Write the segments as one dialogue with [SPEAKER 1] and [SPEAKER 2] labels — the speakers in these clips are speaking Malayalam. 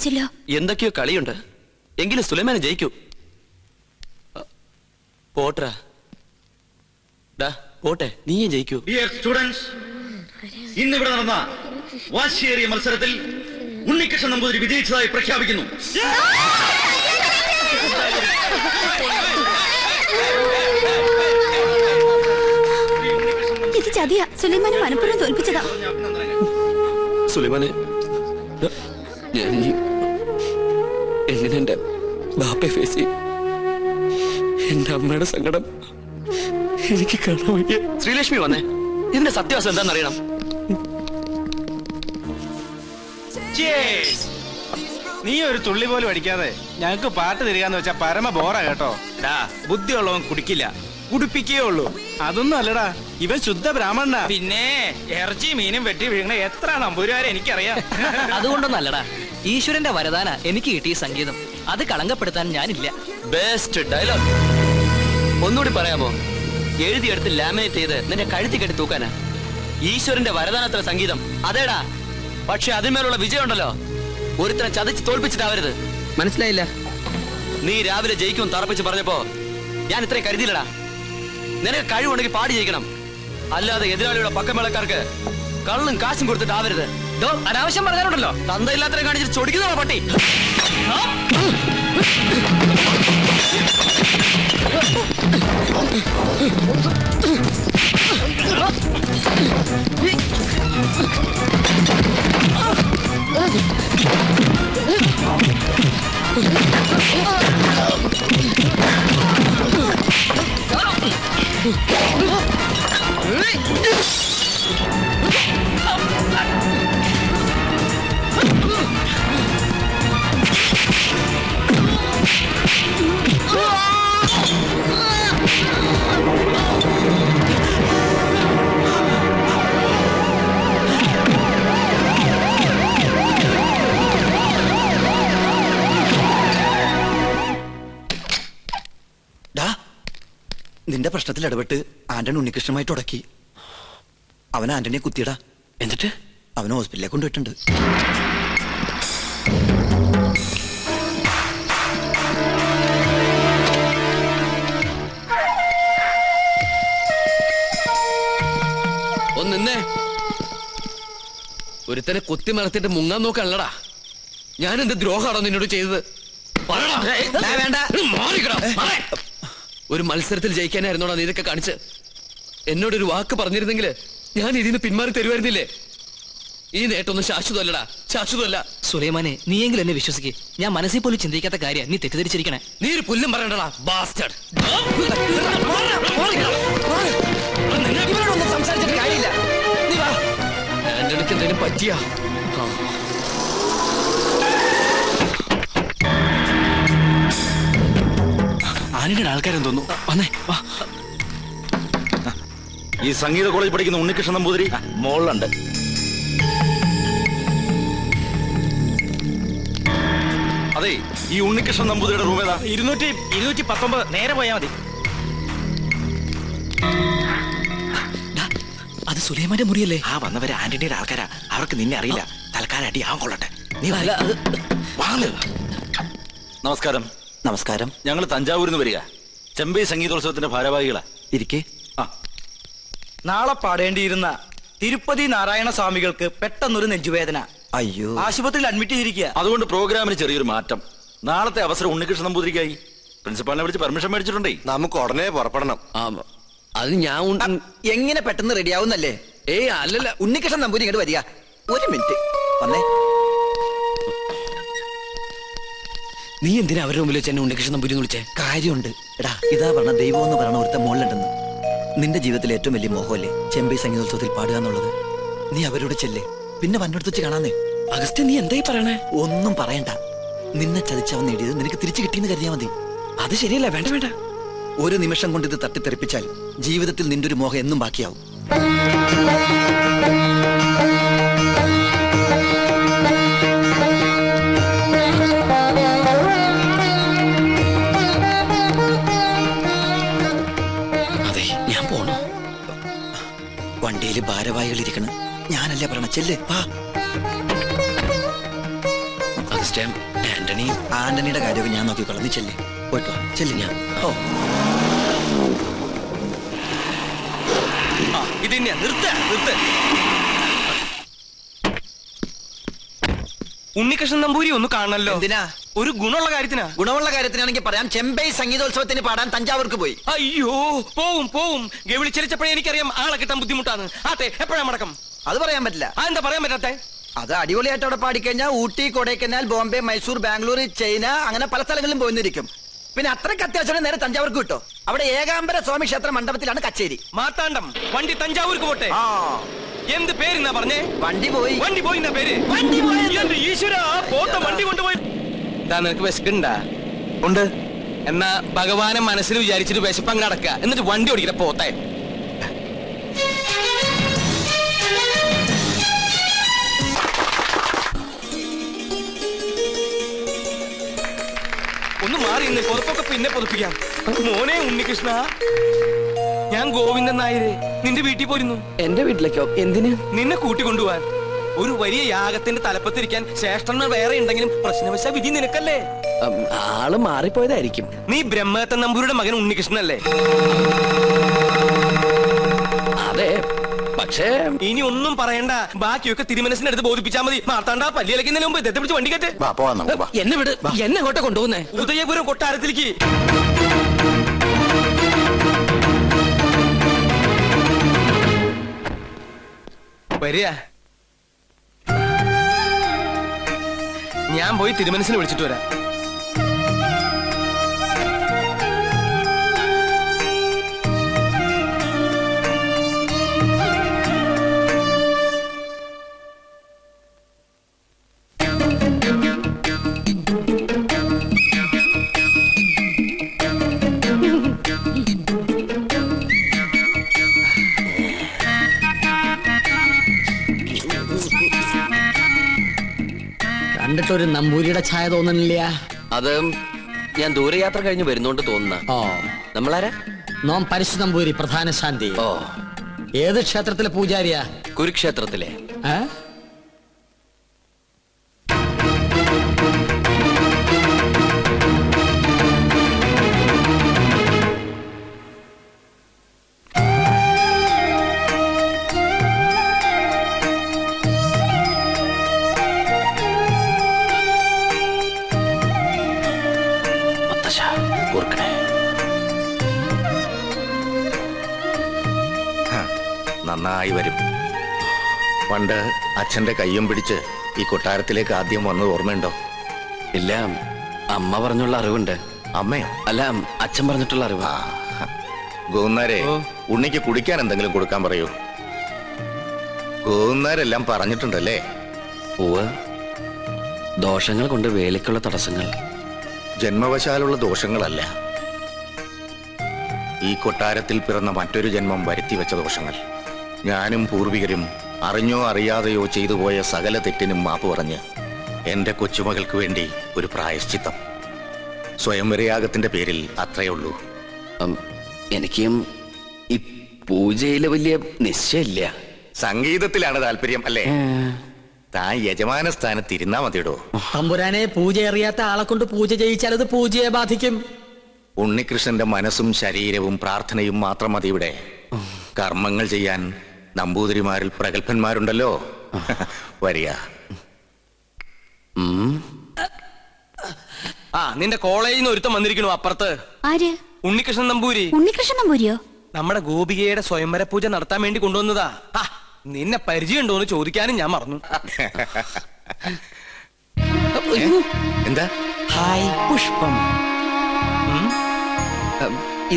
[SPEAKER 1] കാണിച്ചല്ലോ.
[SPEAKER 2] എന്തൊക്കെയോ കളിയുണ്ട്. എങ്കിലും സുലൈമാനെ ജയിക്കൂ. പോട്രാ പോട്ടെ, നീയും ജയിക്കൂ.
[SPEAKER 3] ഡിയർ സ്റ്റുഡൻസ്, ഇന്നിവിടെ നടന്ന വാശിയേറിയ മത്സരത്തിൽ ഉണ്ണികൃഷ്ണൻ നമ്പൂതിരി വിജയിച്ചതായി പ്രഖ്യാപിക്കുന്നു.
[SPEAKER 1] ഇത് ചതിയാ. സുലൈമാനെ മനഃപൂർവ്വം തോൽപ്പിച്ചതാ.
[SPEAKER 2] സുലൈമാനെ, ഞാൻ എങ്ങനെ എന്റെ ബാപ്പയെ ഫേസ് ചെയ്യും? എന്റെ അമ്മയുടെ സങ്കടം എനിക്ക് കാണാൻ വയ്യ. ശ്രീലക്ഷ്മി വന്നേ, ഇതിന്റെ സത്യാവസ്ഥ എന്താണെന്നറിയണം.
[SPEAKER 4] നീ ഒരു തുള്ളി പോലും അടിക്കാതെ ഞങ്ങക്ക് പാട്ട് തരികയെന്ന് വെച്ചാ പരമ ബോറാ കേട്ടോ. ബുദ്ധിയുള്ളവൻ കുടിക്കില്ല, കുടിപ്പിക്കേ ഉള്ളൂ. അതൊന്നും അല്ലടാ, ഇവൻ ശുദ്ധ ബ്രാഹ്മണനാ.
[SPEAKER 5] പിന്നെ ഇറച്ചി മീനും വെട്ടി വീഴണ എത്ര നമ്പൂരാരെ എനിക്കറിയാം.
[SPEAKER 6] അതുകൊണ്ടൊന്നും അല്ലടാ, ഈശ്വരന്റെ വരദാന എനിക്ക് കിട്ടിയ സംഗീതം. അത് കളങ്കപ്പെടുത്താൻ ഞാനില്ല.
[SPEAKER 2] Best dialogue. ഒന്നുകൂടി പറയാമോ? എഴുതിയെടുത്ത് ലാമിനേറ്റ് ചെയ്ത് നിന്റെ കഴുത്തി കെട്ടി തൂക്കാനാ. ഈശ്വരന്റെ വരദാനത്ര സംഗീതം അതേടാ. പക്ഷെ അതിന്മേലുള്ള വിജയം ഉണ്ടല്ലോ, ഒരുത്തനെ ചതിച്ച് തോൽപ്പിച്ചിട്ടാവരുത്. മനസ്സിലായില്ല? നീ രാവിലെ ജയിക്കും തറപ്പിച്ച് പറഞ്ഞപ്പോ ഞാൻ ഇത്രയും കരുതിയില്ലടാ. നിനക്ക് കഴിവുണ്ടെങ്കിൽ പാടി ജയിക്കണം, അല്ലാതെ എതിരാളിയുടെ പക്കമേളക്കാർക്ക് കള്ളും കാശും കൊടുത്തിട്ടാവരുത്.
[SPEAKER 6] അനാവശ്യം പറഞ്ഞാലുണ്ടല്ലോ,
[SPEAKER 2] തന്തയില്ലാത്തരെ കാണിച്ചിട്ട് ചൊടിക്കുന്നോ പട്ടി.
[SPEAKER 7] നിന്റെ പ്രശ്നത്തിൽ ഇടപെട്ട് ആന്റണി ഉണ്ണികൃഷ്ണനുമായിട്ട് ഉടക്കി. അവൻ ആന്റണിയെ കുത്തിയടാ.
[SPEAKER 2] എന്നിട്ട്
[SPEAKER 7] അവനെ ഹോസ്പിറ്റലിലേക്ക് കൊണ്ടുപോയിട്ടുണ്ട്.
[SPEAKER 2] ഒന്നേ, ഒരുത്തനെ കുത്തി മറത്തിട്ട് മുങ്ങാൻ നോക്കല്ലടാ. ഞാൻ എന്ത് ദ്രോഹാണോ നിന്നോട് ചെയ്തത്?
[SPEAKER 7] വേണ്ട,
[SPEAKER 2] ഒരു മത്സരത്തിൽ ജയിക്കാനായിരുന്നോടാ നീ ഇതൊക്കെ കാണിച്ച്? എന്നോടൊരു വാക്ക് പറഞ്ഞിരുന്നെങ്കിൽ ഞാൻ ഇതിന് പിന്മാറി തരുമായിരുന്നില്ലേ? ഈ നേട്ടൊന്നും ശാശ്വതമല്ലടാ, ശാശ്വതമല്ല.
[SPEAKER 6] സുലൈമാനെ, നീയെങ്കിലും എന്നെ വിശ്വസിക്ക്. ഞാൻ മനസ്സിൽ പോലും ചിന്തിക്കാത്ത കാര്യം നീ തെറ്റിദ്ധരിച്ചിരിക്കണേ.
[SPEAKER 2] നീ ഒരു പുല്ലും പറയണ്ടടാ ബാസ്റ്റർഡ്.
[SPEAKER 7] സംസാരിച്ചിട്ട് കാര്യമില്ല.
[SPEAKER 2] ആന്റണിക്ക് എന്തെങ്കിലും പറ്റിയാ?
[SPEAKER 3] ആന്റണിയുടെ ആൾക്കാരെന്ന് തോന്നുന്നു.
[SPEAKER 2] വന്നേ വാ.
[SPEAKER 3] ഈ സംഗീത കോളേജ് പഠിക്കുന്ന ഉണ്ണികൃഷ്ണൻ നമ്പൂതിരി മോളിലുണ്ട്. അതെ, ഈ ഉണ്ണികൃഷ്ണൻ നമ്പൂതിരിയുടെ റൂം ഏതാ?
[SPEAKER 5] 219. നേരെ പോയാ മതി.
[SPEAKER 6] അത് സുലൈമാന്റെ മുറിയല്ലേ?
[SPEAKER 7] ആ വന്നവര് ആന്റണിയുടെ ആൾക്കാരാ. അവർക്ക് നിന്നെ അറിയില്ല. തൽക്കാലം അടി ആവാൻ കൊള്ളട്ടെ. നീ
[SPEAKER 3] നമസ്കാരം.
[SPEAKER 7] നമസ്കാരം.
[SPEAKER 3] ഞങ്ങൾ തഞ്ചാവൂരിൽ നിന്ന് വരിക. ചെമ്പൈ സംഗീതോത്സവത്തിന്റെ ഭാരവാഹികളാ.
[SPEAKER 7] ഇരിക്കേ.
[SPEAKER 5] നാളെ പാടേണ്ടിയിരുന്ന തിരുപ്പതി നാരായണ സ്വാമികൾക്ക് പെട്ടെന്നൊരു നെഞ്ചുവേദന.
[SPEAKER 7] അയ്യോ,
[SPEAKER 5] ആശുപത്രിയിൽ അഡ്മിറ്റ് ചെയ്തിരിക്കുക.
[SPEAKER 3] അതുകൊണ്ട് പ്രോഗ്രാമിന് ചെറിയൊരു മാറ്റം. നാളത്തെ അവസരം ഉണ്ണികൃഷ്ണൻ നമ്പൂതിരിക്കായി. പ്രിൻസിപ്പാളിനെ വിളിച്ച് പെർമിഷൻ മേടിച്ചിട്ടുണ്ടേ.
[SPEAKER 8] നമുക്ക് ഉടനെ പുറപ്പെടണം.
[SPEAKER 2] അത് ഞാൻ
[SPEAKER 7] എങ്ങനെ പെട്ടെന്ന് റെഡിയാവുന്നല്ലേ?
[SPEAKER 2] ഏയ് അല്ലല്ല,
[SPEAKER 7] ഉണ്ണികൃഷ്ണൻ നമ്പൂരി ഇങ്ങോട്ട് വരിക. ഒരു മിനിറ്റ് വന്നേ.
[SPEAKER 2] നീ എന്തിനാ അവരുടെ മുമ്പിൽ വെച്ച് എന്നെ ഉണ്ണികൃഷ്ണൻ നമ്പൂരി എന്ന് വിളിച്ചേ?
[SPEAKER 7] കാര്യമുണ്ട്. എടാ, ഇതാ പറഞ്ഞ ദൈവം എന്ന് പറയണ ഒരുത്ത മുകളിലുണ്ടെന്ന്. നിന്റെ ജീവിതത്തിലെ ഏറ്റവും വലിയ മോഹമല്ലേ ചെമ്പൈ സംഗീതോത്സവത്തിൽ പാടുക എന്നുള്ളത്? നീ അവരോട് ചെല്ലേ, പിന്നെ വന്നെടുത്ത് വെച്ച് കാണാന്നേ.
[SPEAKER 2] അഗസ്ത്യ, നീ എന്തായി പറയണേ?
[SPEAKER 7] ഒന്നും പറയണ്ട. നിന്നെ ചതിച്ചവൻ നേടിയത് നിനക്ക് തിരിച്ചു കിട്ടിയെന്ന് കരുതിയാ മതി.
[SPEAKER 2] അത് ശരിയല്ല, വേണ്ട വേണ്ട.
[SPEAKER 7] ഒരു നിമിഷം കൊണ്ട് ഇത് തട്ടിത്തെറിപ്പിച്ചാൽ ജീവിതത്തിൽ നിന്റെ ഒരു മോഹം എന്നും ബാക്കിയാവും.
[SPEAKER 2] അതെ, ഞാൻ പോണോ?
[SPEAKER 7] വണ്ടിയിൽ ഭാരവാഹികൾ ഇരിക്കണം. ഞാനല്ലേ പറയണ, ചെല്ല് വാ.
[SPEAKER 2] അഗസ്ത്യ,
[SPEAKER 7] ആന്റണിയുടെ കാര്യമൊക്കെ ഞാൻ നോക്കിക്കോളാം. നീ ചെല്ലേ, പോയിട്ടോ ചെല്ലി. ഞാൻ
[SPEAKER 5] ഇത് തന്നെയാ. നിർത്ത. ഉണ്ണികൃഷ്ണൻ നമ്പൂരി ഒന്ന് കാണണല്ലോ.
[SPEAKER 7] എന്തിനാ?
[SPEAKER 5] ഒരു ഗുണമുള്ള കാര്യത്തിനാ.
[SPEAKER 7] ഗുണമുള്ള കാര്യത്തിനാണെങ്കിൽ പറയാം. ചെമ്പൈ സംഗീതോത്സവത്തിന് പാടാൻ തഞ്ചാവൂർക്ക് പോയി.
[SPEAKER 5] അയ്യോ, പോവും. ഗവിളി ചലിച്ചപ്പോഴേ എനിക്കറിയാം ആളെ കിട്ടാൻ ബുദ്ധിമുട്ടാണ്. ആട്ടെ, എപ്പോഴാ മടക്കം?
[SPEAKER 7] അത് പറയാൻ പറ്റില്ല.
[SPEAKER 5] എന്താ പറയാൻ പറ്റാത്തെ?
[SPEAKER 7] അത് അടിപൊളിയായിട്ട് അവിടെ പാടിക്കഴിഞ്ഞാൽ ഊട്ടി, കൊടൈക്കനാൽ, ബോംബെ, മൈസൂർ, ബാംഗ്ലൂർ, ചൈന, അങ്ങനെ പല സ്ഥലങ്ങളിലും പോയിരിക്കും. പിന്നെ അത്രയ്ക്ക് അത്യാവശ്യം നേരെ തഞ്ചാവൂർക്ക് കിട്ടോ. അവിടെ ഏകാംബര സ്വാമി ക്ഷേത്ര മണ്ഡപത്തിലാണ് കച്ചേരി.
[SPEAKER 5] മാർത്താണ്ഡം വണ്ടി തഞ്ചാവൂർക്ക് പോട്ടെ. എന്ത് പേരെന്നാ പറഞ്ഞേ?
[SPEAKER 7] വണ്ടി പോയി
[SPEAKER 5] എന്നാ പേര്? എന്റെ ഈശ്വരാ, പോത്ത വണ്ടി കൊണ്ടുപോയി. നിനക്ക് വിശക്കുണ്ടാ?
[SPEAKER 7] ഉണ്ട്.
[SPEAKER 5] എന്നാ ഭഗവാനെ മനസ്സിൽ വിചാരിച്ചിട്ട് വിശപ്പങ്ങ് നടക്കുക, എന്നിട്ട് വണ്ടി ഓടിക്കണ പോത്തെ. ഒന്ന് മാറി ഇന്ന്, പുറത്തൊക്കെ പിന്നെ പുറപ്പിക്കാം. മോനെ ഉണ്ണികൃഷ്ണ, ഞാൻ ഗോവിന്ദൻ നായര് നിന്റെ വീട്ടിൽ പോയിരുന്നു.
[SPEAKER 2] എന്റെ വീട്ടിലേക്കോ? എന്തിന്?
[SPEAKER 5] നിന്നെ കൂട്ടിക്കൊണ്ടുപോവാൻ. ഒരു വലിയ യാഗത്തിന്റെ തലപ്പത്തിരിക്കാൻ ശ്രേഷ്ഠന്മാർ വേറെ ഉണ്ടെങ്കിലും പ്രശ്നവശ വിധി നിനക്കല്ലേ.
[SPEAKER 2] ആള് മാറിപ്പോയതായിരിക്കും.
[SPEAKER 5] നീ ബ്രഹ്മദത്തൻ നമ്പൂരിയുടെ മകൻ ഉണ്ണികൃഷ്ണനല്ലേ?
[SPEAKER 2] അതെ, പക്ഷേ
[SPEAKER 5] ഇനി ഒന്നും പറയണ്ട. ബാക്കിയൊക്കെ തിരുമനസിനടുത്ത് ബോധിപ്പിച്ചാൽ മതി. മാർത്താണ്ട പല്ലിയിലക്കുന്നതിന് മുമ്പ് ഇതെത്തെ പിടിച്ച് വണ്ടി കെട്ട്.
[SPEAKER 2] എന്നെ വിട്. എന്നെ അങ്ങോട്ട് കൊണ്ടുപോകുന്നേ?
[SPEAKER 5] ഉദയപുരം കൊട്ടാരത്തിലേക്ക്. വരിക. ഞാൻ പോയി തിരുമനസിനെ വിളിച്ചിട്ട് വരാം.
[SPEAKER 8] കണ്ടിട്ടൊരു നമ്പൂരിയുടെ ഛായ തോന്നുന്നില്ല.
[SPEAKER 2] അത് ഞാൻ ദൂരയാത്ര കഴിഞ്ഞ് വരുന്നോണ്ട് തോന്നുന്ന.
[SPEAKER 8] ഓ,
[SPEAKER 2] നമ്മളാരാ?
[SPEAKER 8] നോം പരിശു നമ്പൂരി, പ്രധാന ശാന്തി.
[SPEAKER 2] ഓ,
[SPEAKER 8] ഏത് ക്ഷേത്രത്തിലെ പൂജാരിയാ?
[SPEAKER 2] കുരുക്ഷേത്രത്തിലെ.
[SPEAKER 9] നന്നായി വരും. പണ്ട് അച്ഛന്റെ കയ്യും പിടിച്ച് ഈ കൊട്ടാരത്തിലേക്ക് ആദ്യം വന്നത് ഓർമ്മയുണ്ടോ?
[SPEAKER 2] ഇല്ല, അമ്മ പറഞ്ഞുള്ള അറിവുണ്ട്.
[SPEAKER 9] അമ്മയോ?
[SPEAKER 2] അല്ല, അച്ഛൻ പറഞ്ഞിട്ടുള്ള അറിവ്.
[SPEAKER 9] ഗോവുന്നാരെ, ഉണ്ണിക്ക് കുടിക്കാൻ എന്തെങ്കിലും കൊടുക്കാൻ പറയൂ. ഗോവുന്നാരെല്ലാം പറഞ്ഞിട്ടുണ്ടല്ലേ?
[SPEAKER 2] ഉവ്വ്. ദോഷങ്ങൾ കൊണ്ട് വേലയ്ക്കുള്ള തടസ്സങ്ങൾ.
[SPEAKER 9] ജന്മവശാലുള്ള ദോഷങ്ങളല്ല, ഈ കൊട്ടാരത്തിൽ പിറന്ന മറ്റൊരു ജന്മം വരുത്തിവെച്ച ദോഷങ്ങൾ. ഞാനും പൂർവികരും അറിഞ്ഞോ അറിയാതെയോ ചെയ്തു പോയ സകല തെറ്റിനും മാപ്പ് പറഞ്ഞ് എന്റെ കൊച്ചുമകൾക്ക് വേണ്ടി ഒരു പ്രായശ്ചിത്തം. സ്വയംവരയാഗത്തിന്റെ പേരിൽ അത്രയേ ഉള്ളൂ.
[SPEAKER 2] എനിക്കും ഈ പൂജയില് വലിയ നിശ്ചയില്ല.
[SPEAKER 9] സംഗീതത്തിലാണ് താല്പര്യം അല്ലേ? താൻ യജമാന സ്ഥാനത്ത് ഇരുന്നാ മതിയിടോ.
[SPEAKER 8] തമ്പുരാനെ, പൂജ അറിയാത്ത ആളെ കൊണ്ട് പൂജ ചെയ്യിച്ചാൽ അത് പൂജയെ ബാധിക്കും.
[SPEAKER 9] ഉണ്ണികൃഷ്ണന്റെ മനസ്സും ശരീരവും പ്രാർത്ഥനയും മാത്രം മതി ഇവിടെ. കർമ്മങ്ങൾ ചെയ്യാൻ നമ്പൂതിരിമാരിൽ പ്രഗത്ഭന്മാരുണ്ടല്ലോ. വരിക.
[SPEAKER 5] നിന്റെ കോളേജിൽ നിന്ന് ഒരുത്തം വന്നിരിക്കണു അപ്പുറത്ത്.
[SPEAKER 1] ആര്?
[SPEAKER 5] ഉണ്ണികൃഷ്ണൻ നമ്പൂരി.
[SPEAKER 1] ഉണ്ണികൃഷ്ണൻ നമ്പൂരിയോ?
[SPEAKER 5] നമ്മുടെ ഗോപികയുടെ സ്വയംവര പൂജ നടത്താൻ വേണ്ടി കൊണ്ടുവന്നതാ. നിന്നെ പരിചയമുണ്ടോ എന്ന് ചോദിക്കാനും ഞാൻ മറന്നു.
[SPEAKER 9] എന്താ?
[SPEAKER 2] ഹായ് പുഷ്പം.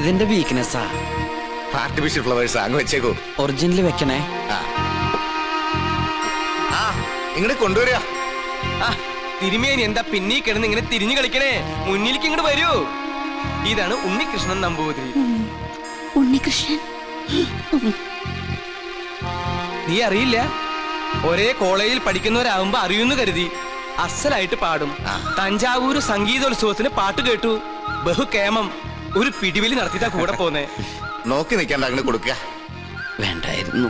[SPEAKER 2] ഇതിന്റെ വീക്ക്നെസ്സാ.
[SPEAKER 9] ആർട്ടിഫിഷ്യൽ ഫ്ലവേഴ്സ് അങ്ങ് വെച്ചേക്കോ.
[SPEAKER 2] ഒറിജിനൽ വെക്കണേ.
[SPEAKER 9] ഇങ്ങോട്ട് കൊണ്ടുവരിക.
[SPEAKER 5] തിരുമേനി എന്താ പിന്നീ കിടന്ന് ഇങ്ങനെ തിരിഞ്ഞു കളിക്കണേ? മുന്നിലേക്ക് ഇങ്ങോട്ട് വരൂ. ഇതാണ് ഉണ്ണികൃഷ്ണൻ നമ്പൂതിരി.
[SPEAKER 1] ഉണ്ണികൃഷ്ണൻ
[SPEAKER 5] നീ അറിയില്ല? ഒരേ കോളേജിൽ പഠിക്കുന്നവരാകുമ്പോ അറിയുന്നു കരുതി. അസലായിട്ട് പാടും. തഞ്ചാവൂര് സംഗീതോത്സവത്തിന് പാട്ട് കേട്ടു. ബഹുകേമം. ഒരു പിടിവലി നടത്തിട്ടാ കൂടെ പോന്നേ.
[SPEAKER 9] നോക്കി നിൽക്കാണ്ട് അങ്ങനെ കൊടുക്കുക.
[SPEAKER 2] വേണ്ടായിരുന്നു.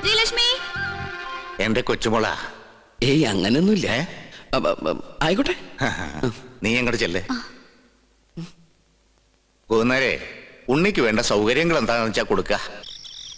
[SPEAKER 1] ശ്രീലക്ഷ്മി,
[SPEAKER 9] എന്റെ കൊച്ചുമോള.
[SPEAKER 2] ഏയ്, അങ്ങനൊന്നുമില്ല. ആയിക്കോട്ടെ.
[SPEAKER 9] നീ അങ്ങോട്ട് ചെല്ലേ. പോകുന്നേരെ ഉണ്ണിക്ക് വേണ്ട സൗകര്യങ്ങൾ എന്താണെന്ന് വെച്ചാൽ കൊടുക്ക.